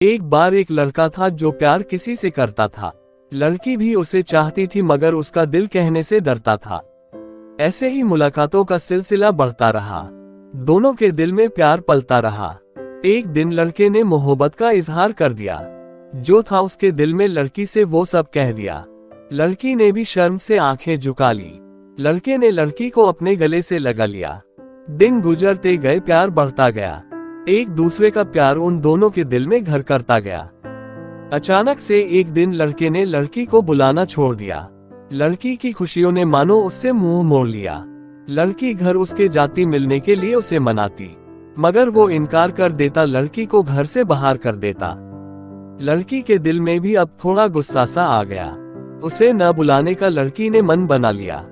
एक बार एक लड़का था जो प्यार किसी से करता था। लड़की भी उसे चाहती थी मगर उसका दिल कहने से डरता था। ऐसे ही मुलाकातों का सिलसिला बढ़ता रहा। दोनों के दिल में प्यार पलता रहा। एक दिन लड़के ने मोहब्बत का इजहार कर दिया। जो था उसके दिल में लड़की से वो सब कह दिया। लड़की ने भी शर्म से आंखें झुका ली। लड़के ने लड़की को अपने गले से लगा लिया। दिन गुजरते गए, प्यार बढ़ता गया। एक दूसरे का प्यार उन दोनों के दिल में घर करता गया। अचानक से एक दिन लड़के ने लड़की को बुलाना छोड़ दिया। लड़की की खुशियों ने मानो उससे मुंह मोड़ लिया। लड़की घर उसके जाती मिलने के लिए उसे मनाती, मगर वो इनकार कर देता, लड़की को घर से बाहर कर देता। लड़की के दिल में भी अब थोड़ा गुस्सा सा आ गया। उसे न बुलाने का लड़की ने मन बना लिया।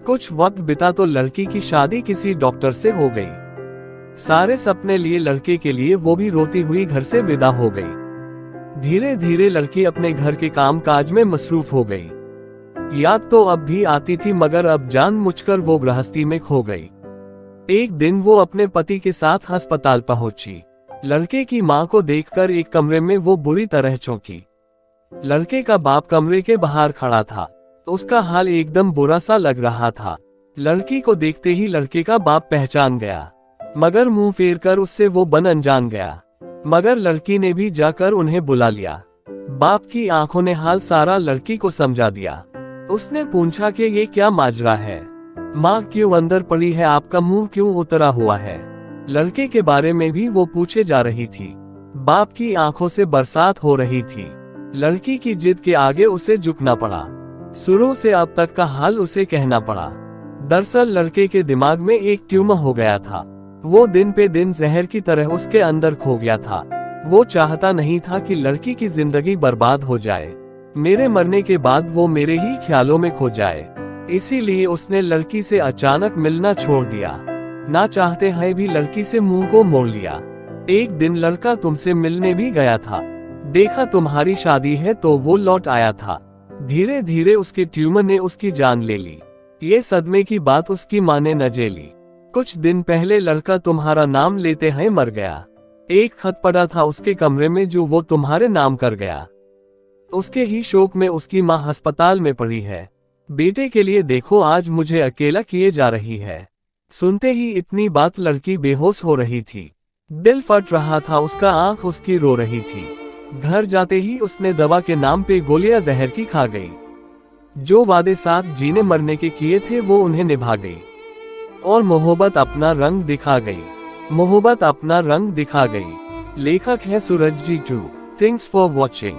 कुछ वक्त बिता तो लड़की की शादी किसी डॉक्टर से हो गई। सारे सपने लिए लड़के के लिए वो भी रोती हुई घर से विदा हो गई। धीरे धीरे लड़की अपने घर के काम काज में मसरूफ हो गई। याद तो अब भी आती थी मगर अब जानबूझकर वो गृहस्थी में खो गई। एक दिन वो अपने पति के साथ अस्पताल पहुंची। लड़के की मां को देखकर एक कमरे में वो बुरी तरह चौंकी। लड़के का बाप कमरे के बाहर खड़ा था। उसका हाल एकदम बुरा सा लग रहा था। लड़की को देखते ही लड़के का बाप पहचान गया, मगर मुंह फेर कर उससे वो बन अनजान गया। मगर लड़की ने भी जाकर उन्हें बुला लिया। बाप की आंखों ने हाल सारा लड़की को समझा दिया। उसने पूछा कि ये क्या माजरा है, माँ क्यों अंदर पड़ी है, आपका मुंह क्यों उतरा हुआ है। लड़के के बारे में भी वो पूछे जा रही थी। बाप की आंखों से बरसात हो रही थी। लड़की की जिद के आगे उसे झुकना पड़ा। शुरू से अब तक का हाल उसे कहना पड़ा। दरअसल लड़के के दिमाग में एक ट्यूमर हो गया था। वो दिन पे दिन जहर की तरह उसके अंदर खो गया था। वो चाहता नहीं था कि लड़की की जिंदगी बर्बाद हो जाए। मेरे मरने के बाद वो मेरे ही ख्यालों में खो जाए। इसीलिए उसने लड़की से अचानक मिलना छोड़ दिया। ना चाहते हुए भी लड़की से मुंह को मोड़ लिया। एक दिन लड़का तुमसे मिलने भी गया था। देखा तुम्हारी शादी है तो वो लौट आया था। धीरे धीरे उसके ट्यूमर ने उसकी जान ले ली। ये सदमे की बात उसकी माँ ने न झेली। कुछ दिन पहले लड़का तुम्हारा नाम लेते हैं मर गया। एक खत पड़ा था उसके कमरे में जो वो तुम्हारे नाम कर गया। उसके ही शोक में उसकी माँ अस्पताल में पड़ी है। बेटे के लिए देखो आज मुझे अकेला किए जा रही है। सुनते ही इतनी बात लड़की बेहोश हो रही थी। दिल फट रहा था उसका, आंख उसकी रो रही थी। घर जाते ही उसने दवा के नाम पे गोलियां जहर की खा गई। जो वादे साथ जीने मरने के किए थे वो उन्हें निभा गई और मोहब्बत अपना रंग दिखा गई। मोहब्बत अपना रंग दिखा गई। लेखक है सूरज जी टू। Thanks for watching.